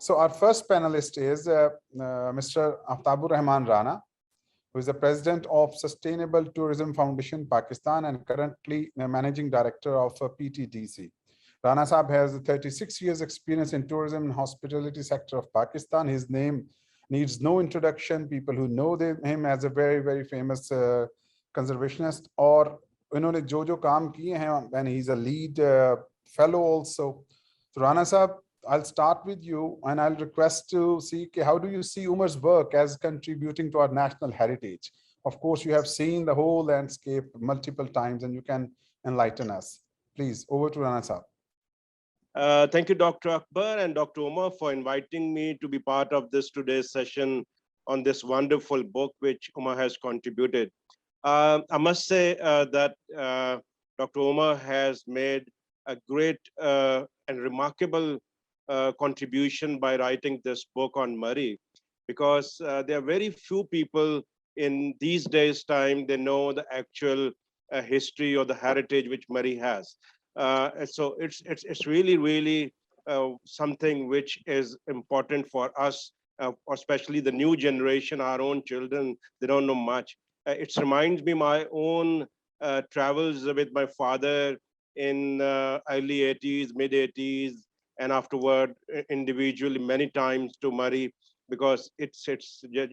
So our first panelist is Mr. Aftabur Rahman Rana, who is the president of Sustainable Tourism Foundation, Pakistan, and currently managing director of PTDC. Rana Saab has 36 years experience in tourism and hospitality sector of Pakistan. His name needs no introduction. People who know him as a very, very famous conservationist, or उन्होंने जो काम किए हैं, and he's a lead fellow also. So Rana Saab, I'll start with you, and I'll request to see how do you see Umar's work as contributing to our national heritage. Of course, you have seen the whole landscape multiple times, and you can enlighten us. Please, over to Rana Saab. Thank you, Dr. Akbar and Dr. Umar, for inviting me to be part of this today's session on this wonderful book which Umar has contributed. I must say that Dr. Umar has made a great and remarkable contribution by writing this book on Murree, because there are very few people in these days' time, they know the actual history or the heritage which Murree has. So it's really something which is important for us, especially the new generation, our own children. They don't know much. It reminds me my own travels with my father in early 80s, mid 80s, and afterward individually many times to Murree, because it's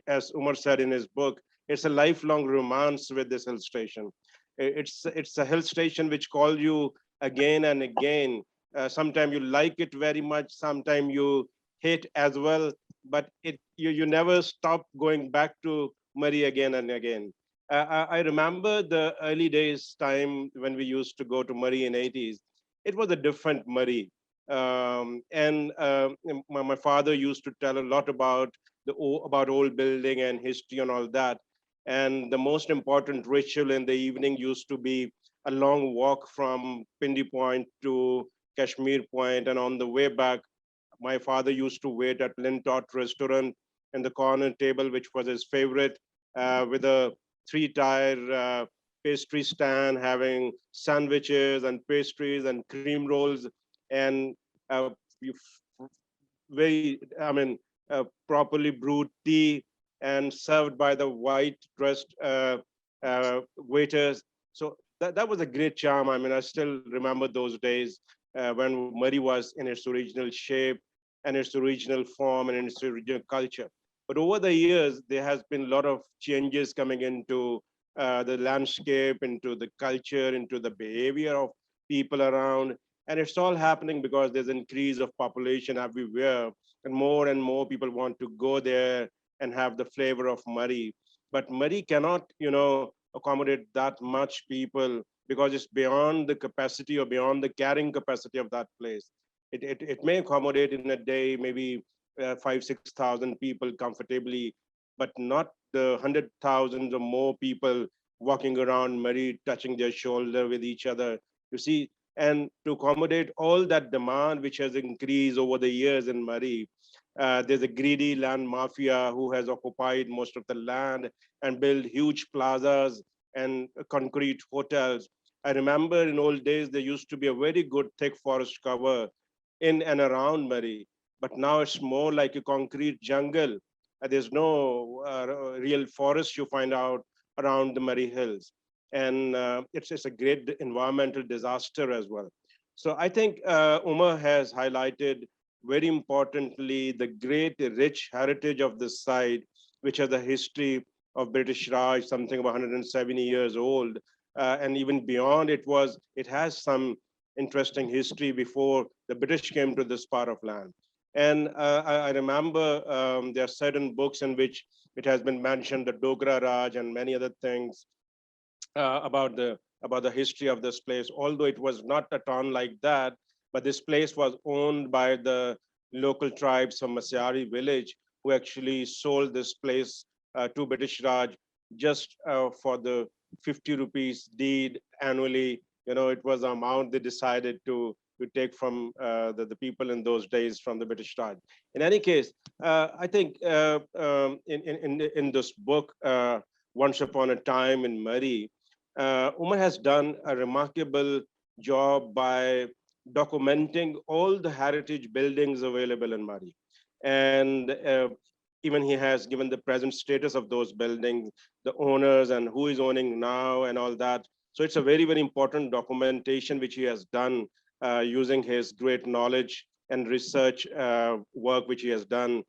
as Umar said in his book, it's a lifelong romance with this hill station. It's a hill station which calls you again and again. Sometimes you like it very much, sometimes you hate as well, but you never stop going back to Murree again and again. I remember the early days time when we used to go to Murree in 80s. It was a different Murree. And my father used to tell a lot about about old building and history and all that. And the most important ritual in the evening used to be a long walk from Pindi Point to Kashmir Point, and on the way back, my father used to wait at Lintot restaurant in the corner table, which was his favorite, with a 3-tier pastry stand, having sandwiches and pastries and cream rolls, and properly brewed tea, and served by the white dressed waiters. So that was a great charm. I mean, I still remember those days when Murree was in its original shape and its original form and in its original culture. But over the years, there has been a lot of changes coming into the landscape, into the culture, into the behavior of people around. And it's all happening because there's an increase of population everywhere, and more people want to go there and have the flavor of Murree. But Murree cannot, accommodate that much people, because it's beyond the capacity or beyond the carrying capacity of that place. It may accommodate in a day maybe 5,000-6,000 people comfortably, but not the 100,000 or more people walking around Murree, touching their shoulder with each other. You see, and to accommodate all that demand which has increased over the years in Murree, there's a greedy land mafia who has occupied most of the land and built huge plazas and concrete hotels. I remember in old days, there used to be a very good thick forest cover in and around Murree, but now it's more like a concrete jungle. There's no real forest you find out around the Murree Hills. And it's a great environmental disaster as well. So I think Umar has highlighted very importantly the great rich heritage of this site, which has a history of British Raj, something about 170 years old. And even beyond, it has some interesting history before the British came to this part of land. And I remember there are certain books in which it has been mentioned, the Dogra Raj and many other things about the history of this place. Although it was not a town like that, but this place was owned by the local tribes from Masyari village, who actually sold this place to British Raj just for the 50 rupees deed annually. It was the amount they decided to take from the people in those days from the British Raj. In any case, I think in this book, Once Upon a Time in Murree, Umar has done a remarkable job by documenting all the heritage buildings available in Murree. And even he has given the present status of those buildings, the owners and who is owning now and all that. So it's a very, very important documentation which he has done using his great knowledge and research work which he has done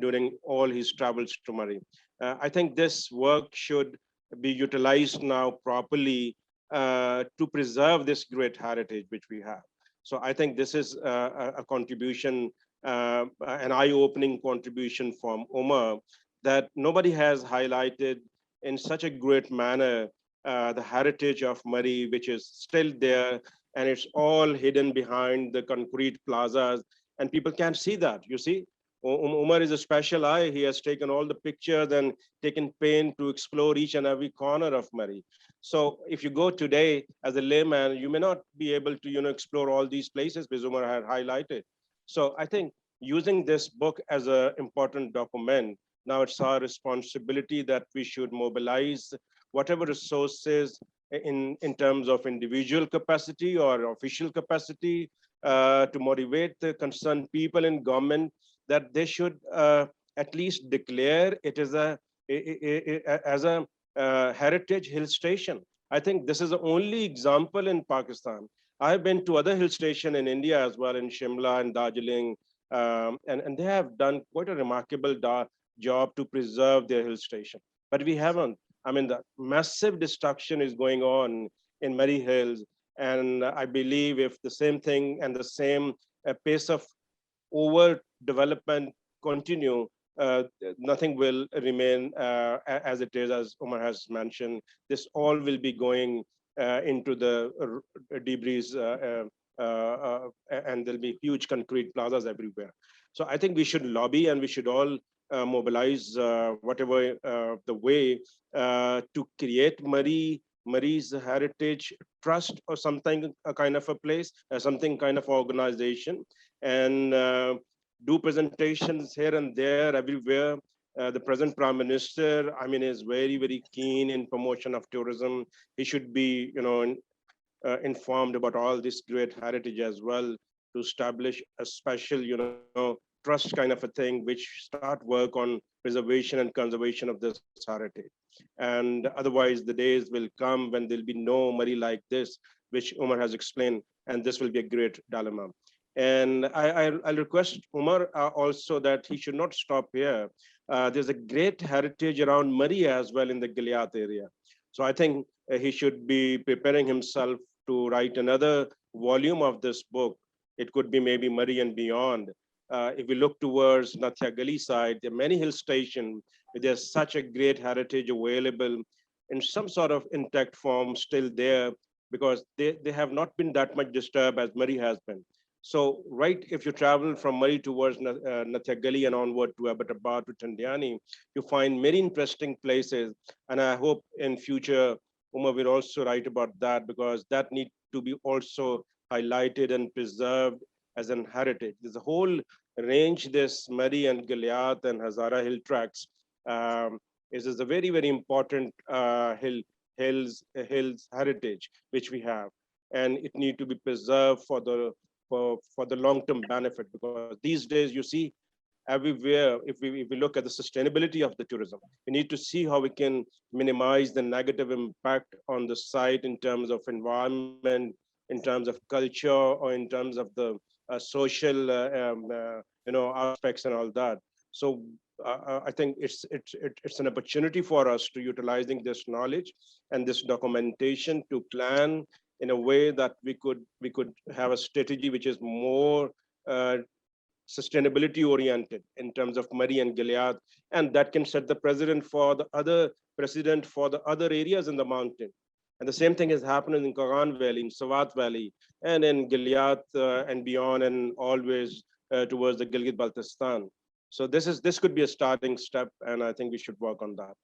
during all his travels to Murree. I think this work should be utilized now properly to preserve this great heritage which we have. So I think this is a contribution, an eye-opening contribution from Omar that nobody has highlighted in such a great manner the heritage of Murree, which is still there, and it's all hidden behind the concrete plazas, and people can't see that. You see, Umar is a special eye. He has taken all the pictures and taken pain to explore each and every corner of Murree. So if you go today as a layman, you may not be able to, explore all these places which Umar had highlighted. So I think using this book as an important document, now it's our responsibility that we should mobilize whatever resources in terms of individual capacity or official capacity to motivate the concerned people in government that they should at least declare it as a heritage hill station. I think this is the only example in Pakistan. I've been to other hill stations in India as well, in Shimla and Darjeeling, and they have done quite a remarkable job to preserve their hill station. But we haven't. I mean, the massive destruction is going on in Murree Hills, and I believe if the same thing and the same pace of overdevelopment continue, nothing will remain as it is, as Umar has mentioned. This all will be going into the debris, and there'll be huge concrete plazas everywhere. So I think we should lobby and we should all mobilize whatever the way to create Murree's Heritage Trust or something, a kind of a place, something kind of organization, and do presentations here and there, everywhere. The present Prime Minister, I mean, is very, very keen in promotion of tourism. He should be, informed about all this great heritage as well, to establish a special, trust kind of a thing, which start work on preservation and conservation of this heritage. And otherwise, the days will come when there'll be no Murree like this, which Umar has explained, and this will be a great dilemma. And I'll request Umar also that he should not stop here. There's a great heritage around Murree as well in the Gilead area. So I think he should be preparing himself to write another volume of this book. It could be maybe Murree and beyond. If we look towards Nathia Gali side, there are many hill stations. There's such a great heritage available in some sort of intact form still there, because they have not been that much disturbed as Murree has been. So, right, if you travel from Murree towards Nathia Gali and onward to Abbottabad to Tandiani, you find many interesting places. And I hope in future, Umar will also write about that, because that needs to be also highlighted and preserved as an heritage. There's a whole range, this Murree and Gilead and Hazara hill tracks. Is a very, very important hills heritage which we have, and it need to be preserved for the long-term benefit, because these days you see everywhere, if we look at the sustainability of the tourism, we need to see how we can minimize the negative impact on the site in terms of environment, in terms of culture, or in terms of the social aspects and all that. So I think it's an opportunity for us to utilizing this knowledge and this documentation to plan in a way that we could have a strategy which is more sustainability oriented in terms of Murree and Gilead, and that can set the precedent for the other areas in the mountain. And the same thing is happening in Kagan Valley, in Swat Valley, and in Gilead and beyond, and always towards the Gilgit-Baltistan. So this could be a starting step, and I think we should work on that.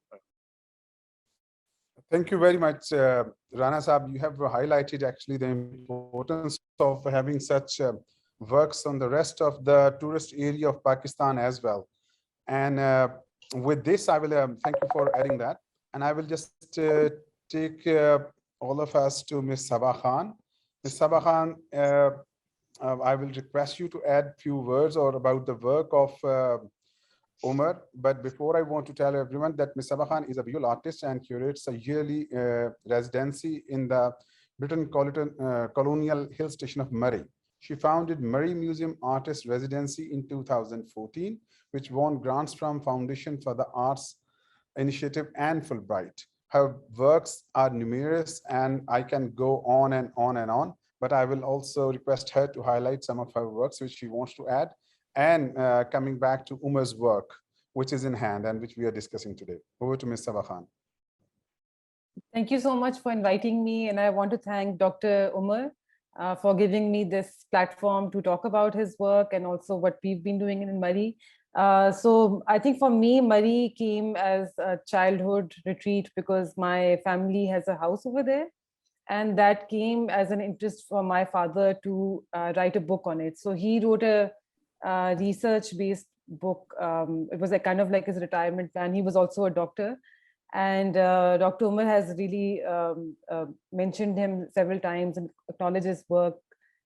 Thank you very much, Rana Saab. You have highlighted actually the importance of having such works on the rest of the tourist area of Pakistan as well. And with this, I will thank you for adding that. And I will just take all of us to Ms. Sabah Khan. Ms. Sabah Khan, I will request you to add few words or about the work of Umar. But before, I want to tell everyone that Ms. Sabah Khan is a visual artist and curates a yearly residency in the Britain colonial hill station of Murree. She founded Murree Museum Artist Residency in 2014, which won grants from Foundation for the Arts Initiative and Fulbright. Her works are numerous, and I can go on and on and on, but I will also request her to highlight some of her works which she wants to add. And coming back to Umar's work, which is in hand and which we are discussing today. Over to Ms. Sabah Khan. Thank you so much for inviting me. And I want to thank Dr. Umar for giving me this platform to talk about his work and also what we've been doing in Murree. So I think for me, Murree came as a childhood retreat because my family has a house over there. And that came as an interest for my father to write a book on it. So he wrote a research-based book. It was a kind of like his retirement plan. He was also a doctor. And Dr. Umar has really mentioned him several times and acknowledged his work,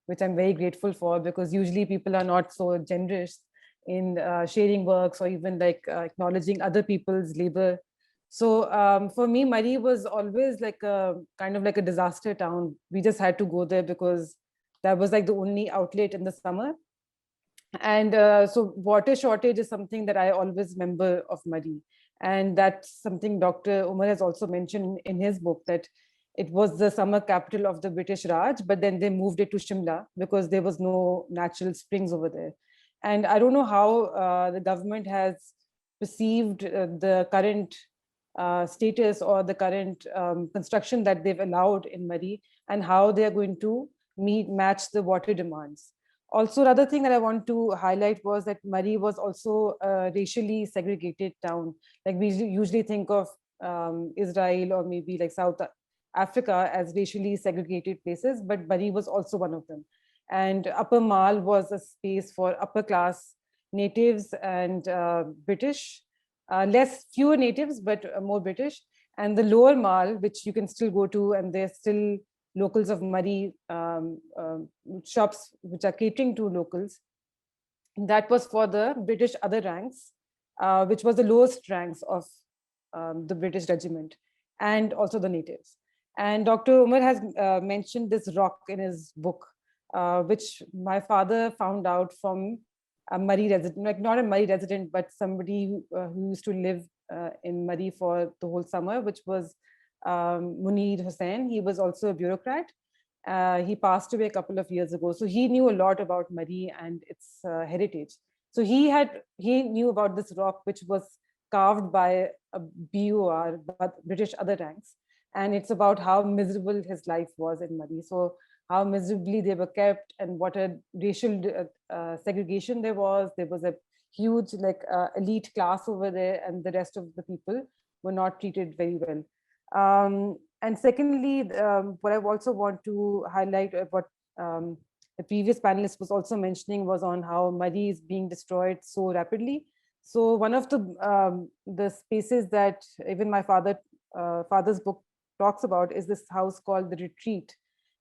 which I'm very grateful for, because usually people are not so generous in sharing works or even like acknowledging other people's labor. So for me, Murree was always like a kind of like a disaster town. We just had to go there because that was like the only outlet in the summer. And so water shortage is something that I always remember of Murree. And that's something Dr. Umar has also mentioned in his book, that it was the summer capital of the British Raj, but then they moved it to Shimla because there was no natural springs over there. And I don't know how the government has perceived the current status or the current construction that they've allowed in Murree and how they are going to match the water demands. Also, another thing that I want to highlight was that Murree was also a racially segregated town. Like we usually think of Israel or maybe like South Africa as racially segregated places, but Murree was also one of them. And Upper Mall was a space for upper class natives and British, fewer natives, but more British. And the Lower Mall, which you can still go to, and there's still locals of Murree shops which are catering to locals. That was for the British other ranks, which was the lowest ranks of the British regiment and also the natives. And Dr. Umar has mentioned this rock in his book, which my father found out from a Murree resident, like not a Murree resident, but somebody who used to live in Murree for the whole summer, which was Munir Hussain. He was also a bureaucrat. He passed away a couple of years ago. So he knew a lot about Murree and its heritage. So he knew about this rock, which was carved by a BOR, but British other ranks. And it's about how miserable his life was in Murree. So how miserably they were kept and what a racial segregation there was. There was a huge like elite class over there, and the rest of the people were not treated very well. And secondly, what I also want to highlight, what the previous panelist was also mentioning, was on how Murree is being destroyed so rapidly. So one of the spaces that even my father's book talks about is this house called The Retreat.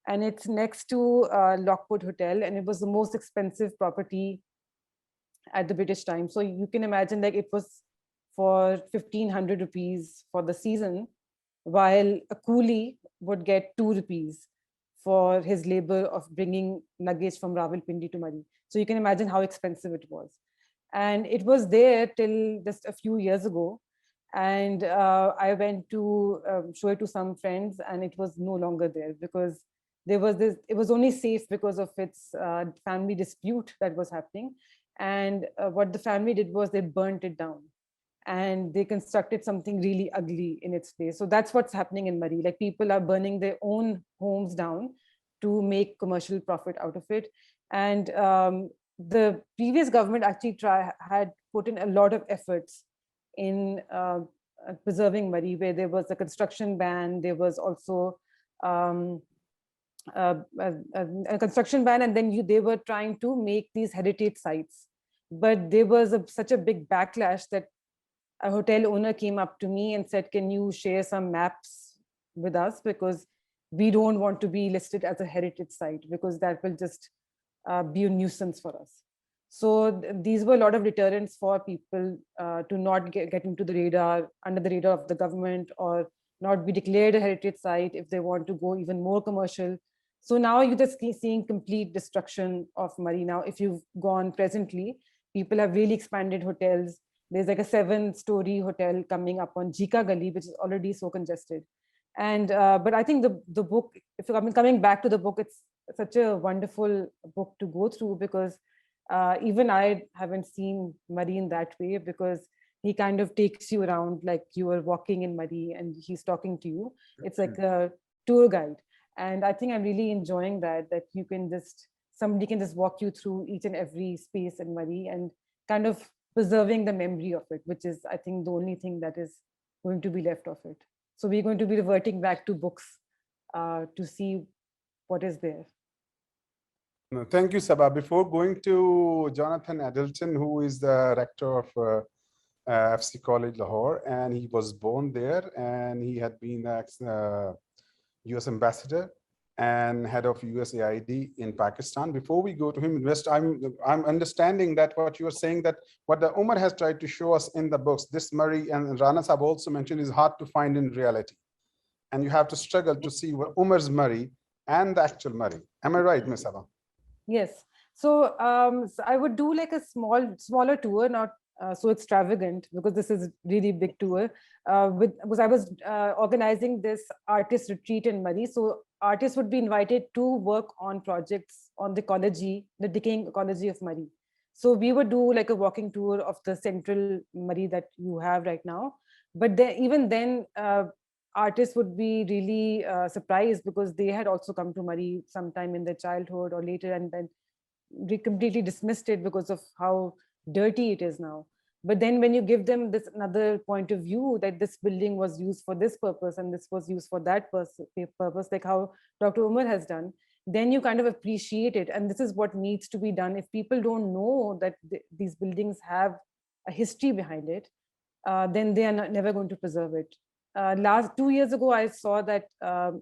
And it's next to Lockwood Hotel, and it was the most expensive property at the British time. So you can imagine, like, it was for 1,500 rupees for the season, while a coolie would get 2 rupees for his labor of bringing luggage from Rawalpindi to Murree. So you can imagine how expensive it was. And it was there till just a few years ago. And I went to show it to some friends, and it was no longer there because there was this, it was only safe because of its family dispute that was happening. And what the family did was they burnt it down and they constructed something really ugly in its place. So that's what's happening in Murree. Like, people are burning their own homes down to make commercial profit out of it. And the previous government actually had put in a lot of efforts in preserving Murree, where there was a construction ban. There was also a construction ban, and then they were trying to make these heritage sites. But there was such a big backlash that a hotel owner came up to me and said, "Can you share some maps with us? Because we don't want to be listed as a heritage site because that will just be a nuisance for us. So these were a lot of deterrents for people to not get into the radar, under the radar of the government, or not be declared a heritage site if they want to go even more commercial. So now you're just seeing complete destruction of Murree. Now, if you've gone presently, people have really expanded hotels. There's like a 7-story hotel coming up on Jika Gali, which is already so congested. And but I think the book, if I'm coming back to the book, it's such a wonderful book to go through, because even I haven't seen Murree in that way, because he kind of takes you around like you are walking in Murree and he's talking to you. It's like a tour guide. And I think I'm really enjoying that you can just, somebody can just walk you through each and every space in Murree and kind of preserving the memory of it, which is, I think, the only thing that is going to be left of it. So we're going to be reverting back to books to see what is there. No, thank you, Sabah. Before going to Jonathan Adelton, who is the rector of FC College Lahore, and he was born there, and he had been US ambassador and head of USAID in Pakistan. Before we go to him, I'm understanding that what you are saying, that what the Umar has tried to show us in the books, this Murree, and Rana Sahab also mentioned, is hard to find in reality. And you have to struggle to see what Umar's Murree and the actual Murree. Am I right, Ms. Sabah? Yes. So, so I would do like a smaller tour, not so extravagant, because this is really big tour. Because I was organizing this artist retreat in Murree. So artists would be invited to work on projects on the ecology, the decaying ecology of Murree. So we would do like a walking tour of the central Murree that you have right now. But even then, artists would be really surprised, because they had also come to Murree sometime in their childhood or later, and then we completely dismissed it because of how dirty it is now. But then when you give them this another point of view, that this building was used for this purpose and this was used for that purpose, like how Dr. Umar has done, then you kind of appreciate it. And this is what needs to be done. If people don't know that these buildings have a history behind it, then they are never going to preserve it. Last 2 years ago, I saw that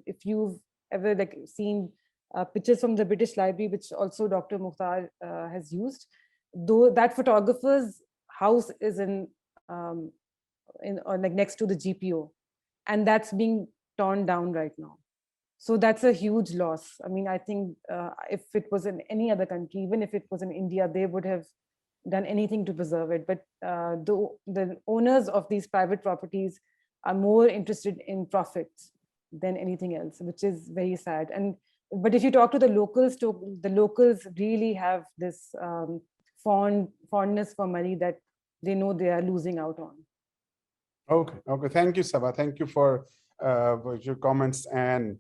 if you've ever like seen pictures from the British Library, which also Dr. Mukhtar has used, though that photographer's house is in or like next to the GPO, and that's being torn down right now. So that's a huge loss. I mean, I think if it was in any other country, even if it was in India, they would have done anything to preserve it. But the owners of these private properties are more interested in profits than anything else, which is very sad. But if you talk to the locals really have this fondness for Murree that they know they are losing out on. Okay. Thank you, Sabah. Thank you for your comments and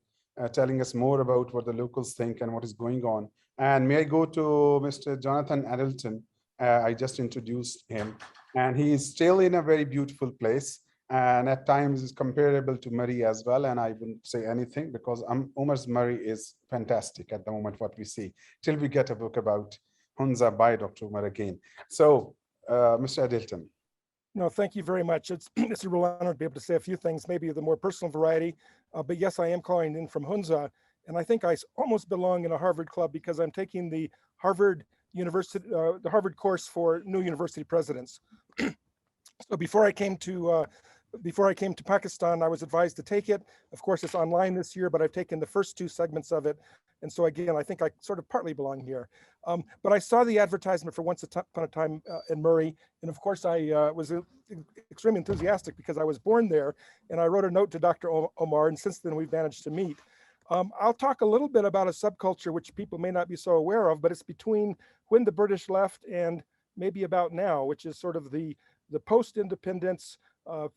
telling us more about what the locals think and what is going on. And may I go to Mr. Jonathan Adelton? I just introduced him, and he is still in a very beautiful place, and at times is comparable to Murree as well. And I wouldn't say anything, because Umar's Murree is fantastic at the moment, what we see, till we get a book about Hunza by Dr. Umar again. So, Mr. Adelton. No, thank you very much. It's a real honor to be able to say a few things, maybe of the more personal variety. But yes, I am calling in from Hunza, and I think I almost belong in a Harvard club, because I'm taking the Harvard University, the Harvard course for new university presidents. So before I came to Pakistan, I was advised to take it. Of course, it's online this year, but I've taken the first 2 segments of it. And so again, I think I sort of partly belong here. But I saw the advertisement for Once Upon a Time in Murree. And of course, I was extremely enthusiastic, because I was born there. And I wrote a note to Dr. Omar, and since then we've managed to meet. I'll talk a little bit about a subculture which people may not be so aware of, but it's between when the British left and maybe about now, which is sort of the post-independence,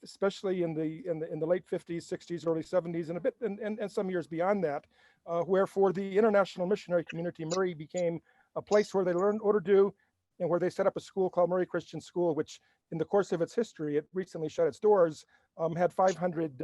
especially in the late 50s, 60s, early 70s, and a bit and some years beyond that, where for the international missionary community, Murree became a place where they learned Urdu, and where they set up a school called Murree Christian School, which in the course of its history, it recently shut its doors, had 500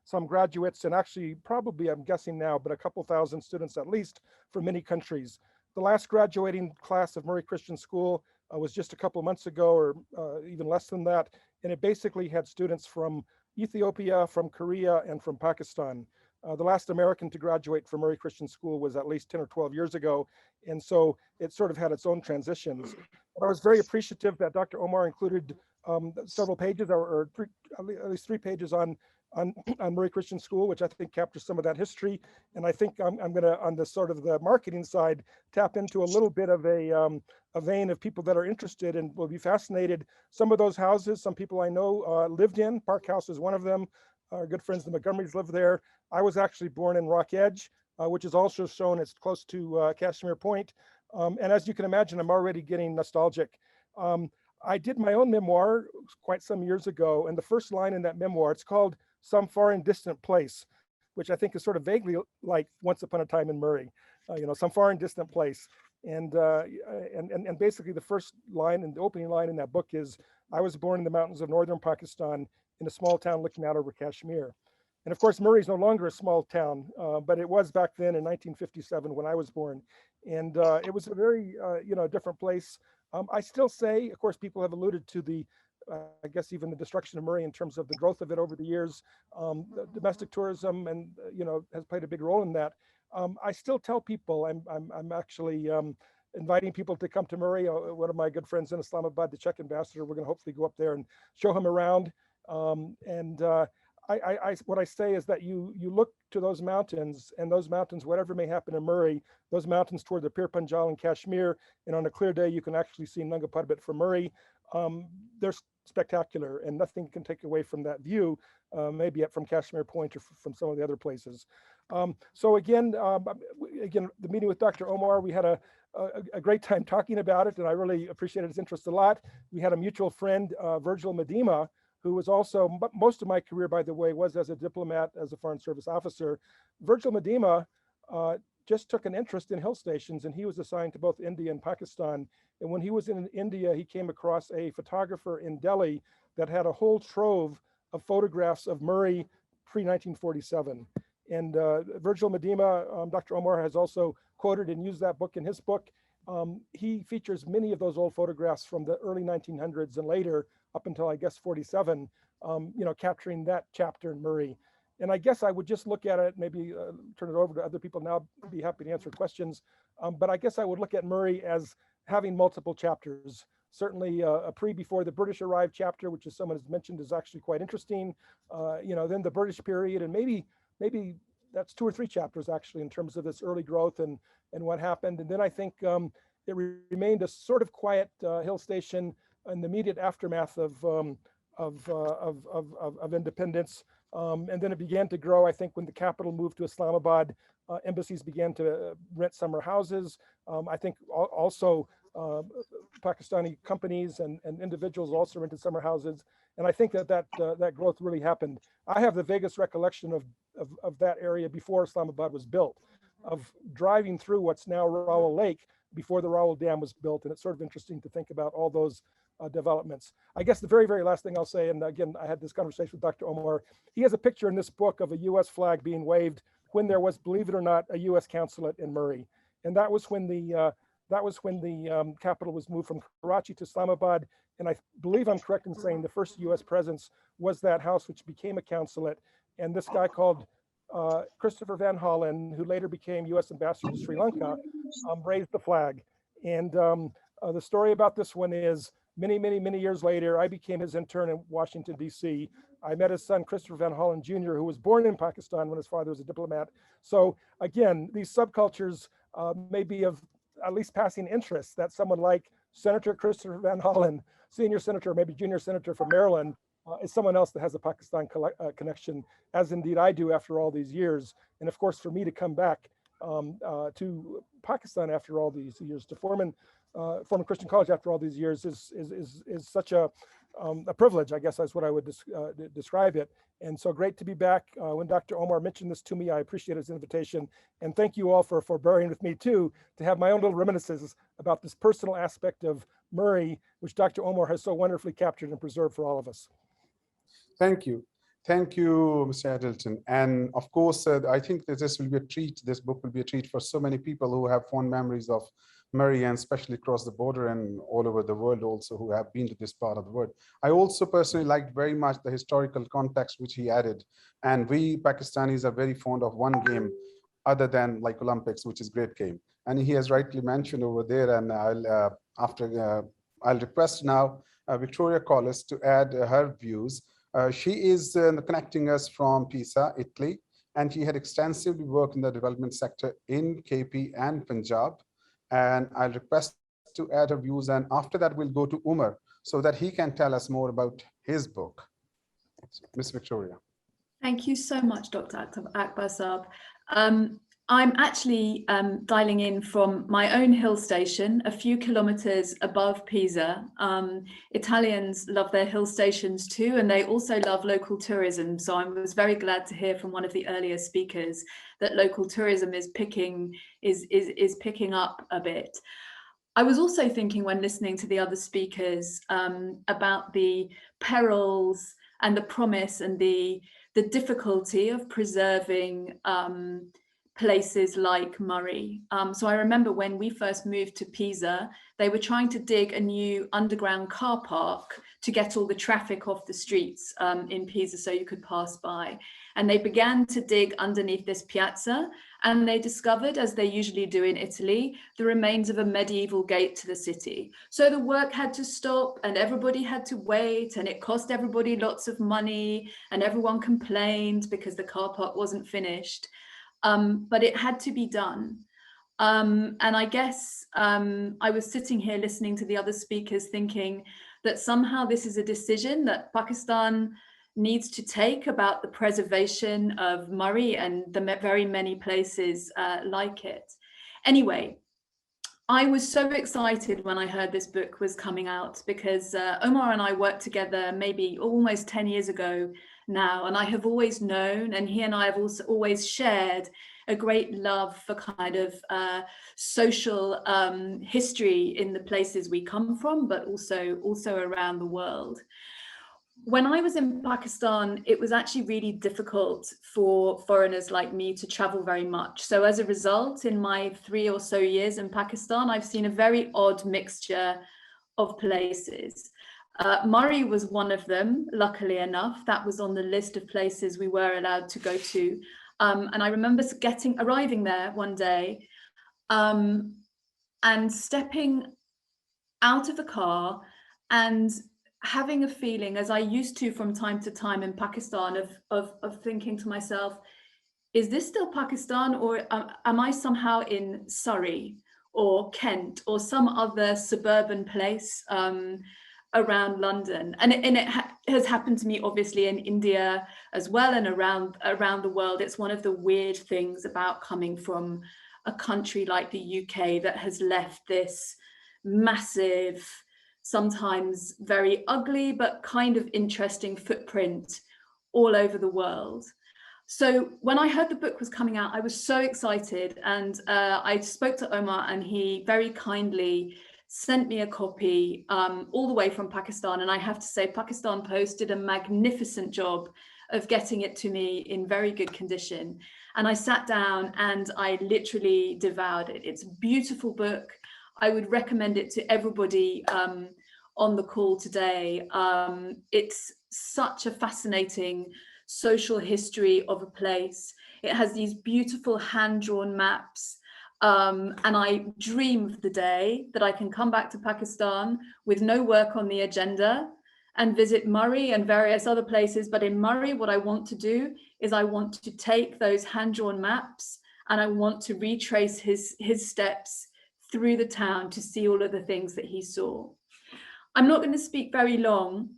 some graduates, and actually probably, I'm guessing now, but a couple thousand students at least from many countries. The last graduating class of Murree Christian School was just a couple months ago, or even less than that. And it basically had students from Ethiopia, from Korea, and from Pakistan. The last American to graduate from Murree Christian School was at least 10 or 12 years ago. And so it sort of had its own transitions. But I was very appreciative that Dr. Omar included several pages or at least 3 pages on Murree Christian School, which I think captures some of that history. And I think I'm going to, on the sort of the marketing side, tap into a little bit of a vein of people that are interested and will be fascinated. Some of those houses, some people I know lived in. Park House is one of them. Our good friends, the Montgomerys, live there. I was actually born in Rock Edge, which is also shown as close to Kashmir Point. And as you can imagine, I'm already getting nostalgic. I did my own memoir quite some years ago, and the first line in that memoir, it's called Some Far and Distant Place, which I think is sort of vaguely like Once Upon a Time in Murree, some far and distant place. And basically the first line and the opening line in that book is, I was born in the mountains of northern Pakistan in a small town looking out over Kashmir. And of course, Murree is no longer a small town, but it was back then in 1957 when I was born. And it was a very, different place. I still say, of course, people have alluded to the, I guess even the destruction of Murree in terms of the growth of it over the years. The domestic tourism and, has played a big role in that. I still tell people, I'm actually inviting people to come to Murree. One of my good friends in Islamabad, the Czech ambassador, we're going to hopefully go up there and show him around. What I say is that you look to those mountains, and those mountains, whatever may happen in Murree, those mountains toward the Pir Panjal and Kashmir, and on a clear day, you can actually see Nanga Parbat from Murree. They're spectacular, and nothing can take away from that view, maybe from Kashmir Point or from some of the other places. So again, the meeting with Dr. Omar, we had a great time talking about it, and I really appreciated his interest a lot. We had a mutual friend, Virgil Medema, who was also, most of my career, by the way, was as a diplomat, as a Foreign Service officer. Virgil Medema just took an interest in hill stations, and he was assigned to both India and Pakistan. And when he was in India, he came across a photographer in Delhi that had a whole trove of photographs of Murree pre-1947. And Virgil Medema, Dr. Omar has also quoted and used that book in his book. He features many of those old photographs from the early 1900s and later, up until I guess 47, capturing that chapter in Murree. And I guess I would just look at it, maybe turn it over to other people now, be happy to answer questions. But I guess I would look at Murree as having multiple chapters. Certainly a before the British arrived chapter, which as someone has mentioned is actually quite interesting. Then the British period, and maybe that's 2 or 3 chapters actually in terms of this early growth and what happened. And then I think it remained a sort of quiet hill station in the immediate aftermath of independence. And then it began to grow, I think, when the capital moved to Islamabad. Embassies began to rent summer houses. I think also Pakistani companies and individuals also rented summer houses. And I think that growth really happened. I have the vaguest recollection of that area before Islamabad was built, of driving through what's now Rawal Lake before the Rawal Dam was built. And it's sort of interesting to think about all those developments. I guess the very, very last thing I'll say, and again, I had this conversation with Dr. Omar, he has a picture in this book of a US flag being waved when there was, believe it or not, a US consulate in Murree. And that was when the capital was moved from Karachi to Islamabad. And I believe I'm correct in saying the first US presence was that house, which became a consulate. And this guy called Christopher Van Hollen, who later became US ambassador to Sri Lanka, raised the flag. And the story about this one is, many years later, I became his intern in Washington, D.C. I met his son, Christopher Van Hollen Jr., who was born in Pakistan when his father was a diplomat. So again, these subcultures may be of at least passing interest, that someone like Senator Christopher Van Hollen, senior senator, maybe junior senator from Maryland, is someone else that has a Pakistan connection, as indeed I do after all these years. And of course, for me to come back to Pakistan after all these years, to form a Christian college after all these years is such a privilege, I guess that's what I would describe it. And so great to be back. When Dr. Omar mentioned this to me, I appreciate his invitation. And thank you all for bearing with me too, to have my own little reminiscences about this personal aspect of Murree, which Dr. Omar has so wonderfully captured and preserved for all of us. Thank you. Thank you, Mr. Adelton. And of course, I think that this will be a treat. This book will be a treat for so many people who have fond memories of Murree, and especially across the border and all over the world also, who have been to this part of the world. I also personally liked very much the historical context which he added. And we Pakistanis are very fond of one game other than like Olympics, which is great game. And he has rightly mentioned over there, and I'll request now Victoria Collis to add her views. She is connecting us from Pisa, Italy, and she had extensively worked in the development sector in KP and Punjab. And I'll request to add her views, and after that we'll go to Umar so that he can tell us more about his book. So, Miss Victoria. Thank you so much, Dr. Akbar Saab. I'm actually dialing in from my own hill station, a few kilometers above Pisa. Italians love their hill stations too, and they also love local tourism. So I was very glad to hear from one of the earlier speakers that local tourism is picking up a bit. I was also thinking when listening to the other speakers about the perils and the promise and the difficulty of preserving places like Murree. So I remember when we first moved to Pisa, they were trying to dig a new underground car park to get all the traffic off the streets in Pisa so you could pass by. And they began to dig underneath this piazza, and they discovered, as they usually do in Italy, the remains of a medieval gate to the city. So the work had to stop and everybody had to wait, and it cost everybody lots of money, and everyone complained because the car park wasn't finished. But it had to be done. And I guess I was sitting here listening to the other speakers thinking that somehow this is a decision that Pakistan needs to take about the preservation of Murree and the very many places like it. Anyway, I was so excited when I heard this book was coming out because Omar and I worked together maybe almost 10 years ago now, and I have always known, and he and I have also always shared a great love for kind of social history in the places we come from, but also around the world. When I was in Pakistan, it was actually really difficult for foreigners like me to travel very much. So as a result, in my 3 or so years in Pakistan, I've seen a very odd mixture of places. Murree was one of them, luckily enough. That was on the list of places we were allowed to go to. And I remember arriving there one day and stepping out of the car and having a feeling, as I used to from time to time in Pakistan, of thinking to myself, is this still Pakistan, or am I somehow in Surrey or Kent or some other suburban place around London? And it has happened to me obviously in India as well, and around the world. It's one of the weird things about coming from a country like the UK that has left this massive, sometimes very ugly, but kind of interesting footprint all over the world. So when I heard the book was coming out, I was so excited, and I spoke to Omar, and he very kindly sent me a copy all the way from Pakistan. And I have to say, Pakistan Post did a magnificent job of getting it to me in very good condition. And I sat down and I literally devoured it. It's a beautiful book. I would recommend it to everybody on the call today. It's such a fascinating social history of a place. It has these beautiful hand-drawn maps. And I dream of the day that I can come back to Pakistan with no work on the agenda and visit Murree and various other places. But in Murree, what I want to do is I want to take those hand-drawn maps and I want to retrace his steps through the town to see all of the things that he saw. I'm not going to speak very long,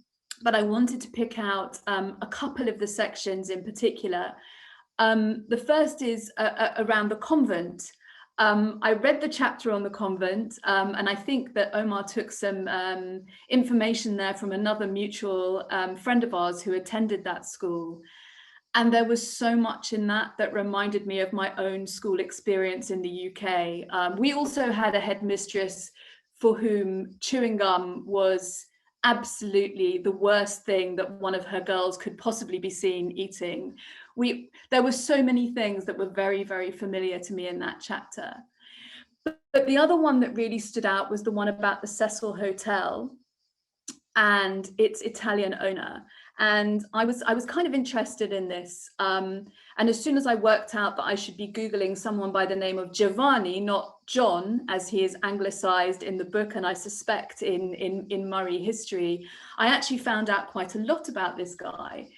but I wanted to pick out a couple of the sections in particular. The first is around the convent. I read the chapter on the convent, and I think that Omar took some information there from another mutual friend of ours who attended that school. And there was so much in that reminded me of my own school experience in the UK. We also had a headmistress for whom chewing gum was absolutely the worst thing that one of her girls could possibly be seen eating. There were so many things that were very, very familiar to me in that chapter. But But the other one that really stood out was the one about the Cecil Hotel and its Italian owner. And I was kind of interested in this. And as soon as I worked out that I should be Googling someone by the name of Giovanni, not John, as he is anglicized in the book, and I suspect in Murree history, I actually found out quite a lot about this guy.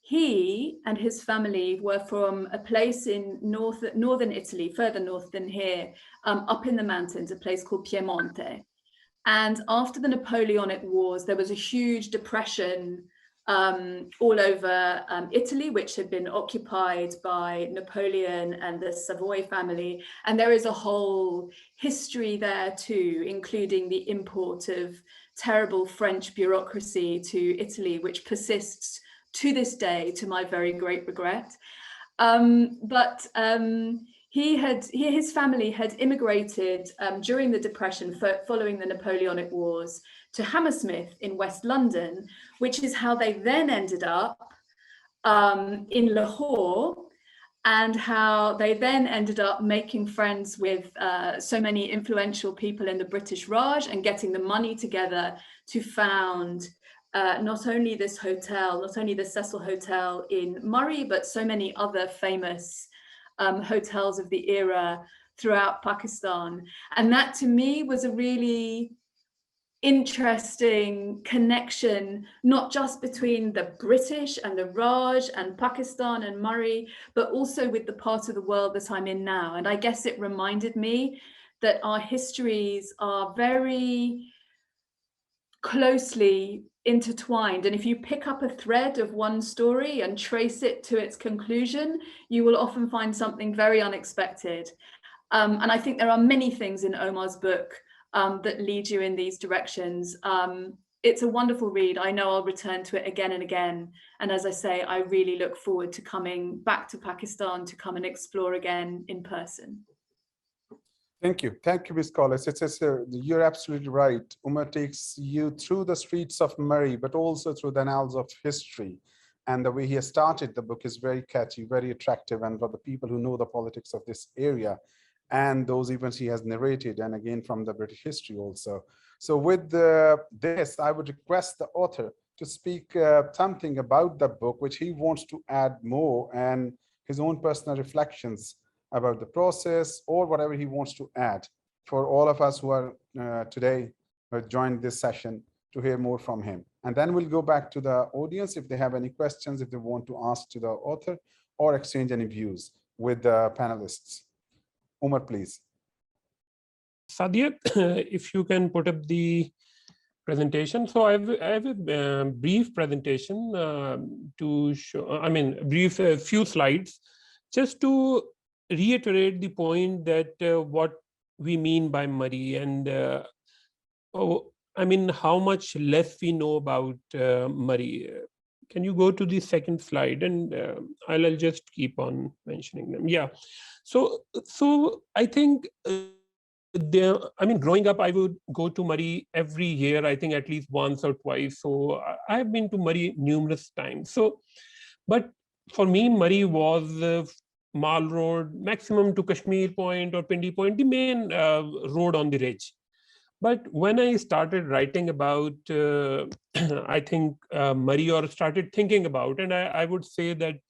He and his family were from a place in northern Italy, further north than here, up in the mountains, a place called Piemonte. And after the Napoleonic Wars, there was a huge depression all over Italy, which had been occupied by Napoleon and the Savoy family. And there is a whole history there too, including the import of terrible French bureaucracy to Italy, which persists to this day, to my very great regret. His family had immigrated during the Depression following the Napoleonic Wars to Hammersmith in West London, which is how they then ended up in Lahore, and how they then ended up making friends with so many influential people in the British Raj and getting the money together to found not only this hotel, not only the Cecil Hotel in Murree, but so many other famous hotels of the era throughout Pakistan. And that to me was a really interesting connection, not just between the British and the Raj and Pakistan and Murree, but also with the part of the world that I'm in now. And I guess it reminded me that our histories are very closely intertwined, and if you pick up a thread of one story and trace it to its conclusion, you will often find something very unexpected. And I think there are many things in Omar's book that lead you in these directions. It's a wonderful read. I know I'll return to it again and again. And as I say, I really look forward to coming back to Pakistan to come and explore again in person. Thank you, Ms. Collis. You're absolutely right. Umar takes you through the streets of Murree, but also through the annals of history. And the way he has started the book is very catchy, very attractive. And for the people who know the politics of this area and those events he has narrated, and again from the British history also. So with this, I would request the author to speak something about the book, which he wants to add more and his own personal reflections about the process or whatever he wants to add for all of us who are today who have joined this session to hear more from him. And then we'll go back to the audience if they have any questions, if they want to ask to the author or exchange any views with the panelists. Umar, please. Sadia, if you can put up the presentation. So I have a brief presentation to show, brief few slides, just to reiterate the point that what we mean by Murree and how much less we know about Murree. Can you go to the second slide, and I'll just keep on mentioning them. Yeah. So I think growing up, I would go to Murree every year, I think at least once or twice. So I have been to Murree numerous times. So, but for me, Murree was Mall Road, maximum to Kashmir Point or Pindi Point, the main road on the ridge. But when I started writing about, I think Murree, or started thinking about, and I would say that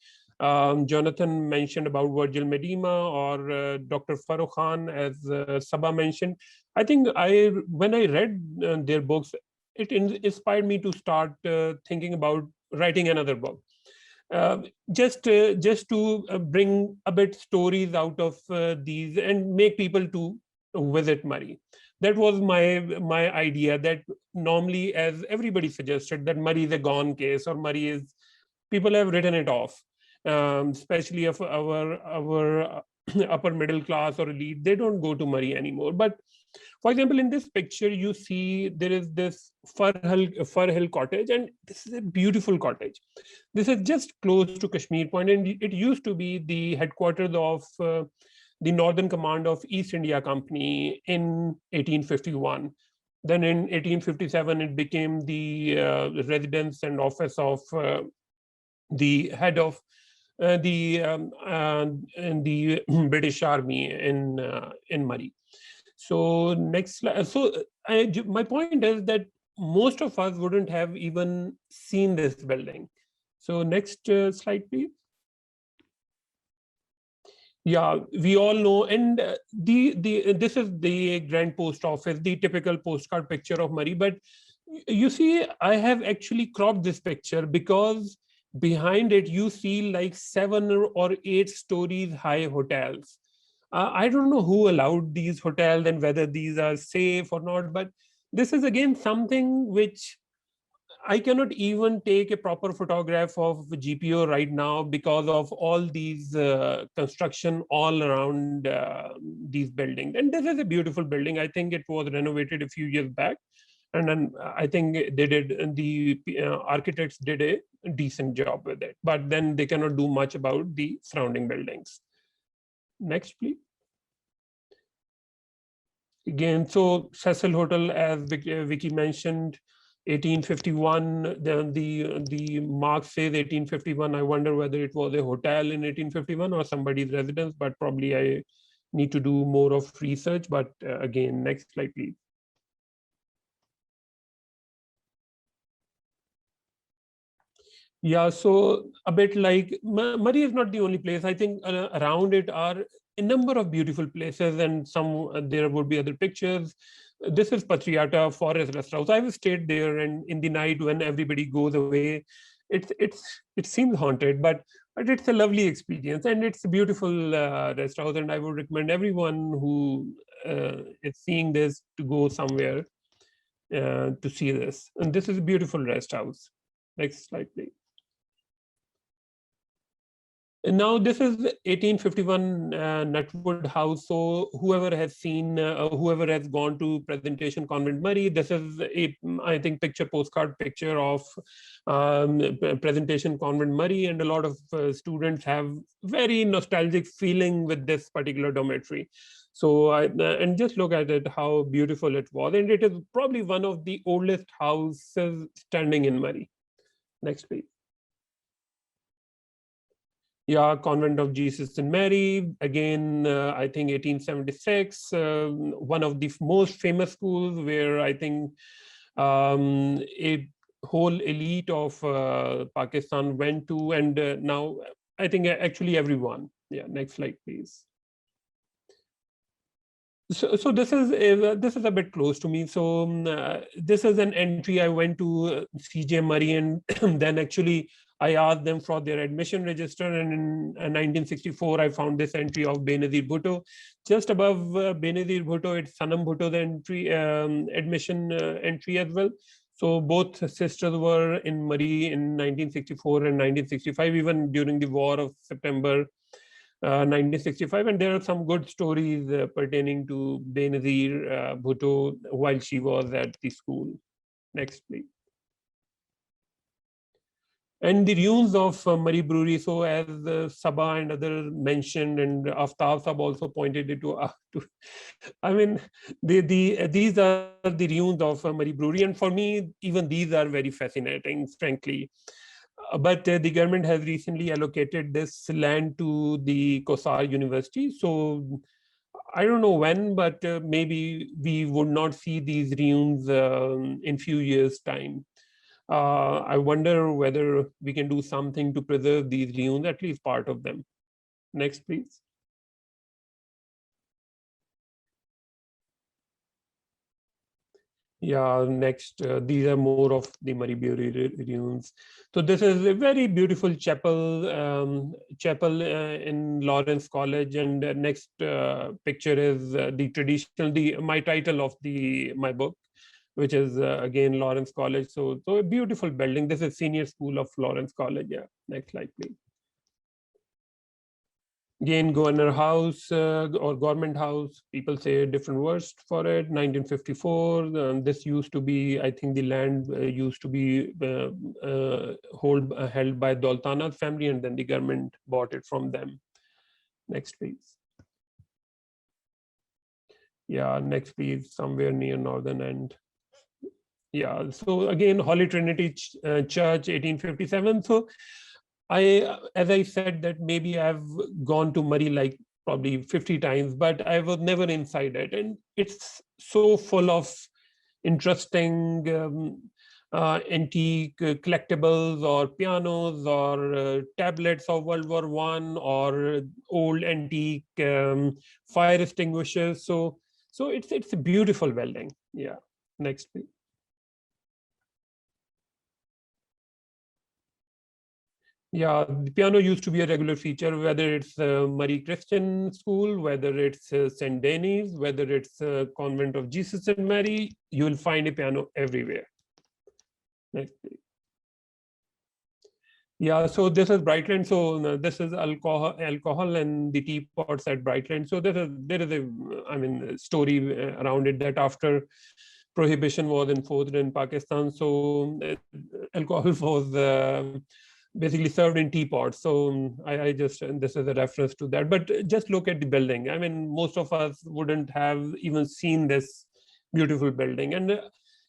Jonathan mentioned about Virgil Medema or Dr. Farooq Khan, as Sabah mentioned. I think when I read their books, it inspired me to start thinking about writing another book. Just to bring a bit stories out of these and make people to visit Murree. That was my idea, that normally, as everybody suggested, that Murree is a gone case, or Murree is, people have written it off, especially of our upper middle class or elite. They don't go to Murree anymore. But for example, in this picture, you see there is this Fir Hill cottage, and this is a beautiful cottage. This is just close to Kashmir Point, and it used to be the headquarters of the Northern Command of East India Company in 1851. Then in 1857, it became the residence and office of the head of the British Army in Murree. So next slide. So my point is that most of us wouldn't have even seen this building. So next slide, please. Yeah, we all know, and this is the Grand Post Office, the typical postcard picture of Murree. But you see, I have actually cropped this picture because behind it you see like 7 or 8 stories high hotels. I don't know who allowed these hotels and whether these are safe or not, but this is again something which I cannot even take a proper photograph of GPO right now because of all these construction all around these buildings. And this is a beautiful building. I think it was renovated a few years back. And then I think they did, the architects did a decent job with it, but then they cannot do much about the surrounding buildings. Next, please. Again, so Cecil Hotel, as Vicky mentioned, 1851, the mark says 1851. I wonder whether it was a hotel in 1851 or somebody's residence, but probably I need to do more of research. But again, next slide, please. Yeah, so a bit like Murree is not the only place. I think around it are a number of beautiful places, and some there would be other pictures. This is Patriata Forest Rest House. I've stayed there, and in the night when everybody goes away, it seems haunted, but it's a lovely experience, and it's a beautiful rest house. And I would recommend everyone who is seeing this to go somewhere to see this. And this is a beautiful rest house. Next slide, please. Now this is 1851 Nutwood House. So whoever has seen, whoever has gone to Presentation Convent Murree, this is a, I think, postcard picture of Presentation Convent Murree, and a lot of students have very nostalgic feeling with this particular dormitory. So and just look at it, how beautiful it was, and it is probably one of the oldest houses standing in Murree. Next, please. Yeah, Convent of Jesus and Mary, again, I think 1876, one of the most famous schools where I think a whole elite of Pakistan went to, and now I think actually everyone. Yeah, next slide, please. So this is a bit close to me. So this is an entry. I went to CJ Murree, and then actually I asked them for their admission register, and in 1964 I found this entry of Benazir Bhutto. Just above Benazir Bhutto, it's Sanam Bhutto's entry, admission entry as well. So both sisters were in Murree in 1964 and 1965, even during the war of September 1965, and there are some good stories pertaining to Benazir Bhutto while she was at the school. Next, please. And the ruins of Murree Brewery. So as Sabah and others mentioned, and Aftab Sab also pointed it to I mean, these are the ruins of Murree Brewery, and for me, even these are very fascinating, frankly. But the government has recently allocated this land to the Kosar University. So I don't know when, but maybe we would not see these ruins in few years' time. I wonder whether we can do something to preserve these ruins, at least part of them. Next, please. Yeah, next, these are more of the Murree Brewery ruins. So this is a very beautiful chapel, in Lawrence College, and next picture is the traditional, my title of my book, which is again Lawrence College. So a beautiful building. This is Senior School of Lawrence College. Yeah, next slide, please. Again, Governor House or Government House, people say different words for it. 1954, this used to be, I think the land used to be held by Doltana's family, and then the government bought it from them. Next, please. Yeah, next, please, somewhere near northern end. Yeah, so again, Holy Trinity Church, 1857. So as I said, that maybe I've gone to Murree like probably 50 times, but I was never inside it. And it's so full of interesting antique collectibles or pianos or tablets of World War I or old antique fire extinguishers. So it's a beautiful building. Yeah, next please. Yeah, the piano used to be a regular feature, whether it's Murree Christian School, whether it's St. Denis, whether it's Convent of Jesus and Mary, you will find a piano everywhere. Next, please. Yeah, so this is Brightland. So this is alcohol and the teapots at Brightland. So there is a story around it that after prohibition was enforced in Pakistan, so alcohol was basically served in teapots. So I just, and this is a reference to that, but just look at the building. I mean, most of us wouldn't have even seen this beautiful building. And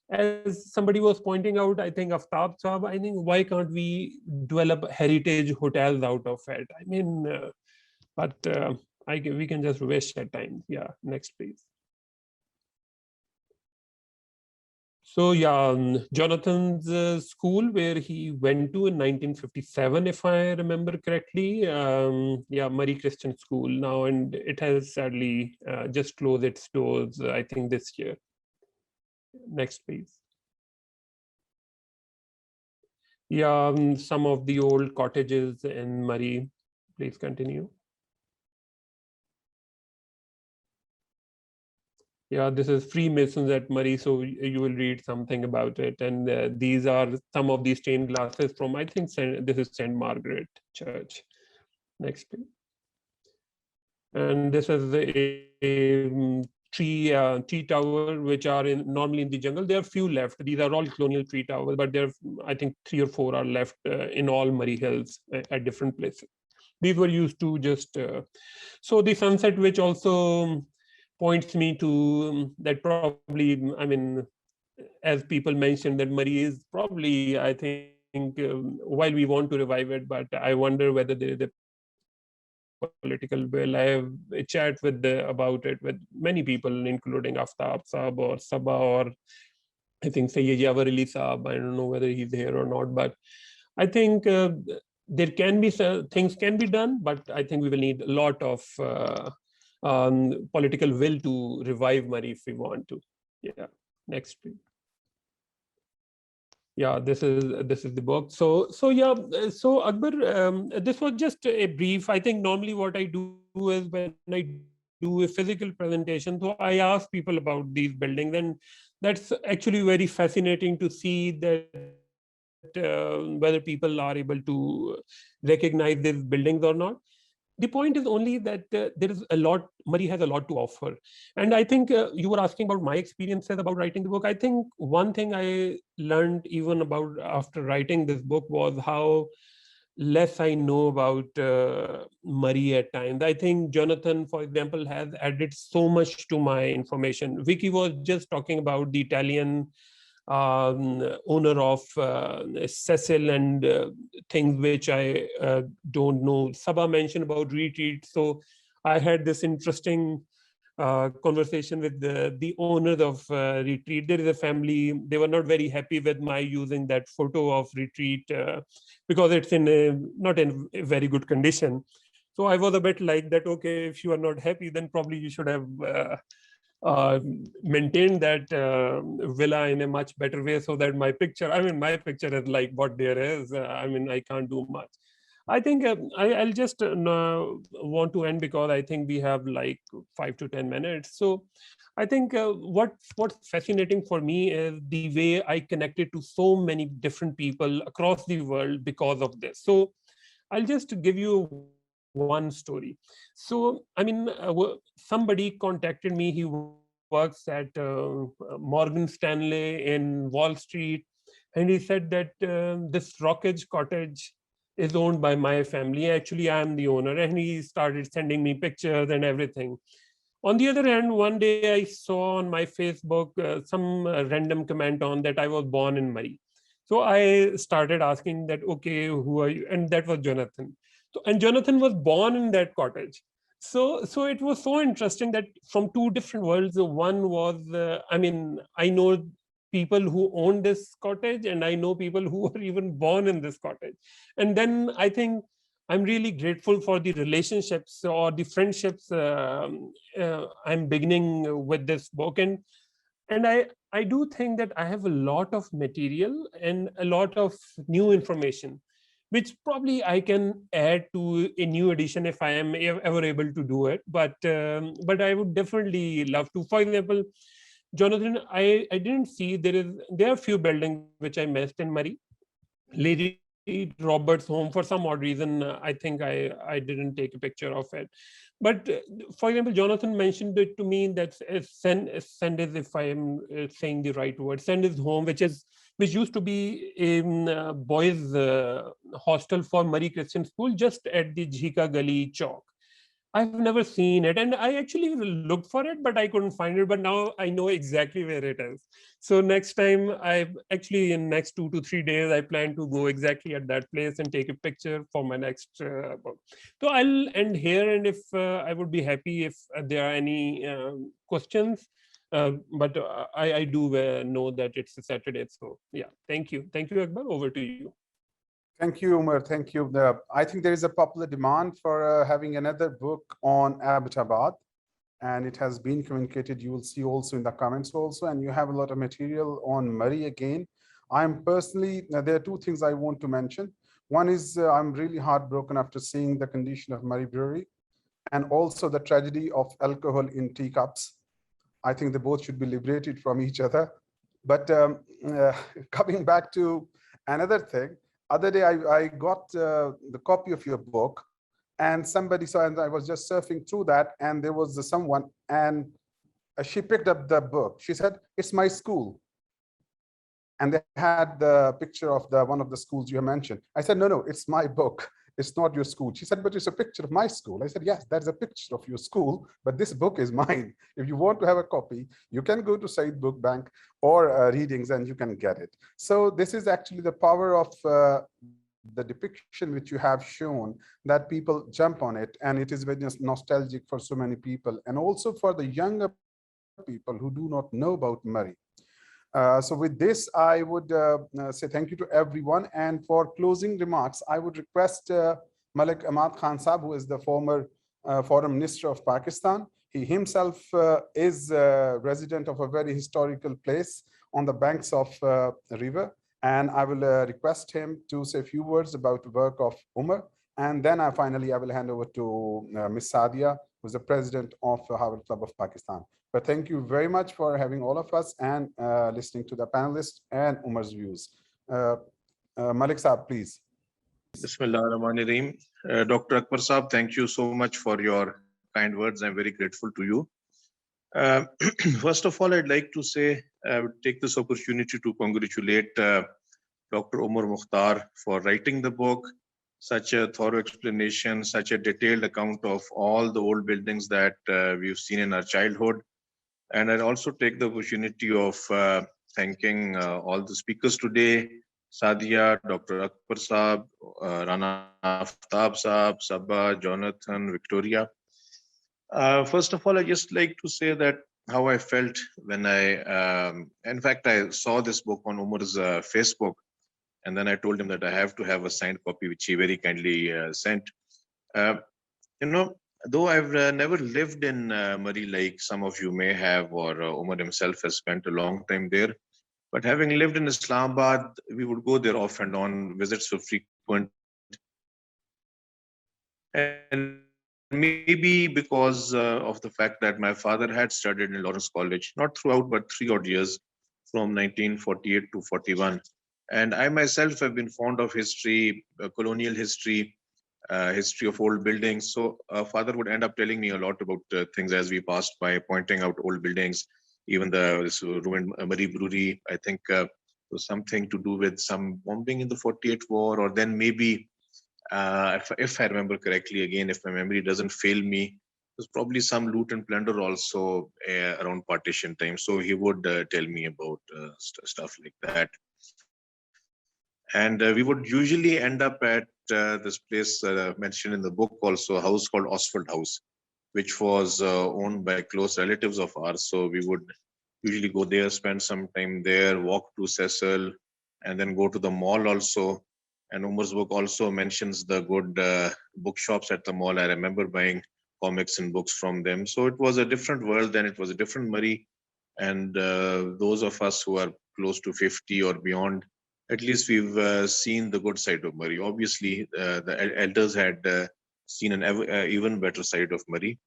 as somebody was pointing out, I think Aftab Saab, I think why can't we develop heritage hotels out of it? I mean, we can just wish at times. Yeah, next please. So yeah, Jonathan's school where he went to in 1957, if I remember correctly. Yeah, Murree Christian School now, and it has sadly just closed its doors, I think this year. Next, please. Yeah, some of the old cottages in Murree. Please continue. Yeah, this is Freemasons at Murree, so you will read something about it. And these are some of these stained glasses from, I think, this is St. Margaret Church. Next, please. And this is a tree tower, which are normally in the jungle. There are few left. These are all colonial tree towers, but there, I think 3 or 4 are left in all Murree Hills at different places. These were used to just, so the sunset, which also points me to that probably, I mean, as people mentioned, that Murree is probably, I think, while we want to revive it, but I wonder whether there is a political will. I have a chat about it with many people, including Aftab Saab or Sabah, or I think Sayyid Yawarali Saab. I don't know whether he's here or not, but I think there can be things can be done, but I think we will need a lot of political will to revive Murree if we want to. Yeah, next please. Yeah, this is the book. So yeah, so Akbar, this was just a brief. I think normally what I do is when I do a physical presentation, so I ask people about these buildings, and that's actually very fascinating to see that whether people are able to recognize these buildings or not. The point is only that there is a lot, Murree has a lot to offer. And I think you were asking about my experiences about writing the book. I think one thing I learned even about after writing this book was how less I know about Murree at times. I think Jonathan, for example, has added so much to my information. Vicky was just talking about the Italian owner of Cecil and things which I don't know. Sabah mentioned about retreat. So I had this interesting conversation with the owners of retreat. There is a family, they were not very happy with my using that photo of retreat because it's in not in a very good condition. So I was a bit like that, okay, if you are not happy, then probably you should have maintain that villa in a much better way, so that my picture is like what there is. I mean, I can't do much. I think I'll just want to end because I think we have like 5 to 10 minutes. So I think what's fascinating for me is the way I connected to so many different people across the world because of this. So I'll just give you one story. So, I mean, somebody contacted me. He works at Morgan Stanley in Wall Street. And he said that this Rockage cottage is owned by my family. Actually, I am the owner. And he started sending me pictures and everything. On the other hand, one day I saw on my Facebook some random comment on that I was born in Murree. So I started asking that, okay, who are you? And that was Jonathan. So, and Jonathan was born in that cottage. So it was so interesting that from two different worlds. One was, I mean, I know people who own this cottage, and I know people who were even born in this cottage. And then I think I'm really grateful for the relationships or the friendships I'm beginning with this book. And I do think that I have a lot of material and a lot of new information, which probably I can add to a new edition if I am ever able to do it. But I would definitely love to. For example, Jonathan, I didn't see there are a few buildings which I missed in Murree. Lady Roberts' home, for some odd reason, I think I didn't take a picture of it. But for example, Jonathan mentioned it to me that Sandhurst, if I am saying the right word, Sandhurst home, which used to be a boys' hostel for Murree Christian School, just at the Jhika Gali Chowk. I've never seen it, and I actually looked for it, but I couldn't find it. But now I know exactly where it is. So next time, in next 2 to 3 days, I plan to go exactly at that place and take a picture for my next book. So I'll end here, and if I would be happy if there are any questions. But I do know that it's a Saturday, so yeah. Thank you, Akbar. Over to you. Thank you, Umar. Thank you. I think there is a popular demand for having another book on Abbottabad, and it has been communicated. You will see also in the comments also, and you have a lot of material on Murree again. I'm personally, there are two things I want to mention. One is I'm really heartbroken after seeing the condition of Murree Brewery, and also the tragedy of alcohol in teacups. I think they both should be liberated from each other. But coming back to another thing, other day I got the copy of your book, and somebody saw, and I was just surfing through that, and there was someone, and she picked up the book. She said, "It's my school." And they had the picture of one of the schools you mentioned. I said, no, it's my book. It's not your school. She said, but it's a picture of my school. I said, yes, that's a picture of your school, but this book is mine. If you want to have a copy, you can go to Said Book Bank or Readings and you can get it. So this is actually the power of the depiction which you have shown, that people jump on it, and it is very nostalgic for so many people, and also for the younger people who do not know about Murree. So with this, I would say thank you to everyone. And for closing remarks, I would request Malik Ahmad Khan Saab, who is the former Foreign Minister of Pakistan. He himself is a resident of a very historical place on the banks of a river. And I will request him to say a few words about the work of Umar. And then finally, I will hand over to Ms. Sadia, who's the president of Harvard Club of Pakistan. But thank you very much for having all of us and listening to the panelists and Umar's views. Malik Saab, please. Bismillah ar-Rahman ar-Rahim. Dr. Akbar Saab, thank you so much for your kind words. I'm very grateful to you. First of all, I'd like to say, I would take this opportunity to congratulate Dr. Umar Mukhtar for writing the book, such a thorough explanation, such a detailed account of all the old buildings that we've seen in our childhood. And I'd also take the opportunity of thanking all the speakers today, Sadia, Dr. Akbar Saab, Rana Aftab Saab, Sabba, Jonathan, Victoria. First of all, I just like to say that how I felt when in fact, I saw this book on Umar's Facebook, and then I told him that I have to have a signed copy, which he very kindly sent. Though I've never lived in Murree like some of you may have, or Umar himself has spent a long time there, but having lived in Islamabad, we would go there off and on, visits were frequent. And maybe because of the fact that my father had studied in Lawrence College, not throughout, but 3 odd years, from 1948 to 41. And I myself have been fond of history, colonial history, history of old buildings. So father would end up telling me a lot about things as we passed by, pointing out old buildings, even this ruined Murree Brewery. I think was something to do with some bombing in the 48 war, or then maybe, if I remember correctly, again, if my memory doesn't fail me, there's probably some loot and plunder also around partition time. So he would tell me about stuff like that. And we would usually end up at this place mentioned in the book also, a house called Oswald House. which was owned by close relatives of ours. So we would usually go there, spend some time there, walk to Cecil, and then go to the mall also. And Umar's book also mentions the good bookshops at the mall. I remember buying comics and books from them. So it was a different world then, it was a different Murree. And those of us who are close to 50 or beyond, at least we've seen the good side of Murree. Obviously, the elders had seen an even better side of Murree.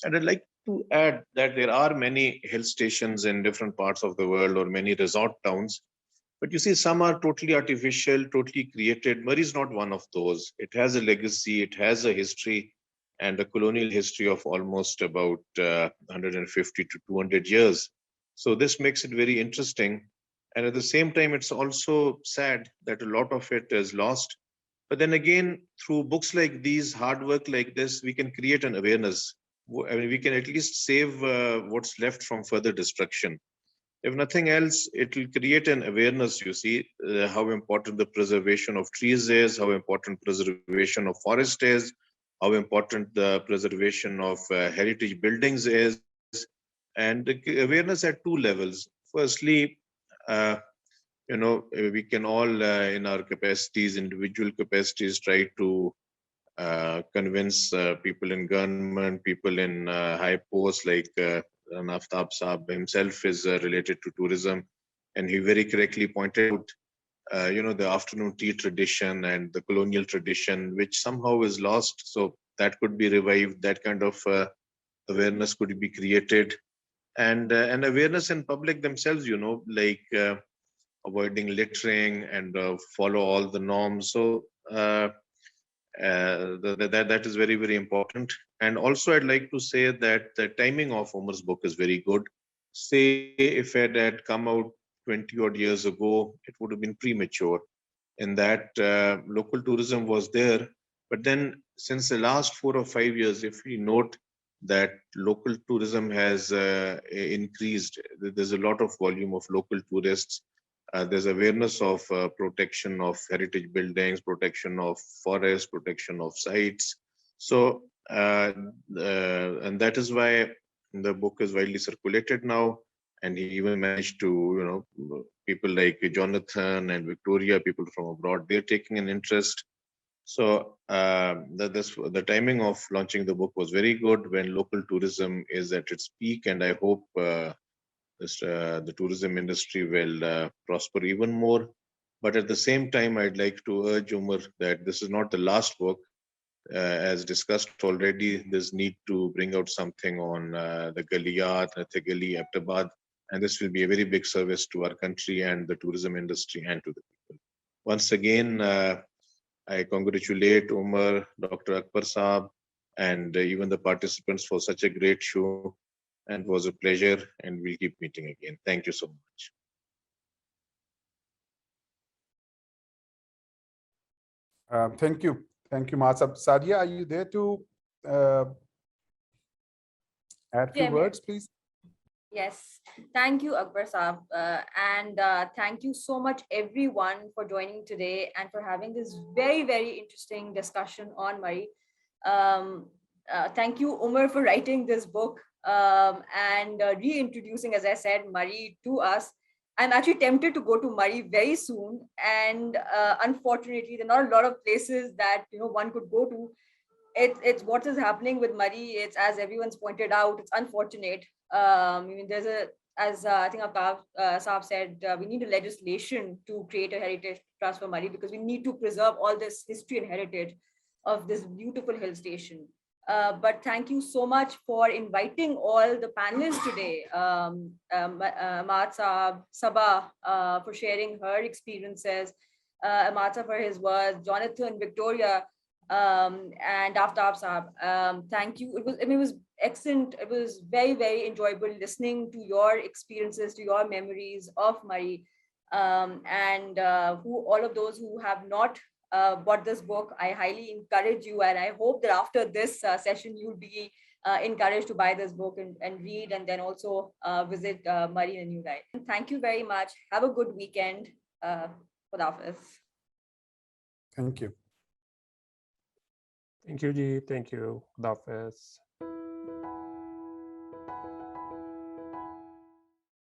And I'd like to add that there are many hill stations in different parts of the world or many resort towns. But you see, some are totally artificial, totally created. Murree is not one of those. It has a legacy, it has a history, and a colonial history of almost about 150 to 200 years. So this makes it very interesting. And at the same time, it's also sad that a lot of it is lost. But then again, through books like these, hard work like this, we can create an awareness. I mean, we can at least save what's left from further destruction. If nothing else, it will create an awareness, you see, how important the preservation of trees is, how important preservation of forest is, how important the preservation of heritage buildings is, and awareness at two levels. Firstly, we can all in our capacities, individual capacities, try to convince people in government, people in high posts like Aftab Saab himself is related to tourism, and he very correctly pointed out, the afternoon tea tradition and the colonial tradition, which somehow is lost. So that could be revived. That kind of awareness could be created, and awareness in public themselves. Like avoiding littering and follow all the norms. So that is very, very important. And also, I'd like to say that the timing of Umar's book is very good. Say, if it had come out 20 odd years ago, it would have been premature. In that, local tourism was there. But then, since the last 4 or 5 years, if we note that local tourism has increased, there's a lot of volume of local tourists. There's awareness of protection of heritage buildings, protection of forests, protection of sites. So, and that is why the book is widely circulated now. And he even managed to, people like Jonathan and Victoria, people from abroad, they're taking an interest. So the timing of launching the book was very good when local tourism is at its peak. And I hope the tourism industry will prosper even more. But at the same time, I'd like to urge Umar that this is not the last book. As discussed already, there's need to bring out something on the Galiyat, Nathagali, Aptabad, and this will be a very big service to our country and the tourism industry and to the people. Once again, I congratulate Umar, Dr. Akbar Saab, and even the participants for such a great show. And it was a pleasure, and we'll keep meeting again. Thank you so much. Thank you. Thank you, Masab. Sadia, are you there to add few words, please? Yes, thank you, Akbar Saab. And thank you so much, everyone, for joining today and for having this very, very interesting discussion on Murree. Thank you, Umar, for writing this book and reintroducing, as I said, Murree to us. I'm actually tempted to go to Murree very soon. And unfortunately, there are not a lot of places that one could go to. It's what is happening with Murree. It's, as everyone's pointed out, it's unfortunate. I mean, there's as I think Saab said, we need a legislation to create a heritage trust for Murree because we need to preserve all this history and heritage of this beautiful hill station. But thank you so much for inviting all the panelists today. Ahmad Saab, Sabah for sharing her experiences, Ahmad Saab for his words, Jonathan, Victoria, and Aftab Saab. Thank you. It was excellent. It was very, very enjoyable listening to your experiences, to your memories of Murree, and all of those who have not bought this book, I highly encourage you, and I hope that after this session you'll be encouraged to buy this book and read, and then also visit Murree in a new light. Thank you very much. Have a good weekend. Khuda Hafiz. Thank you. Thank you, Ji. Thank you. Khuda Hafiz.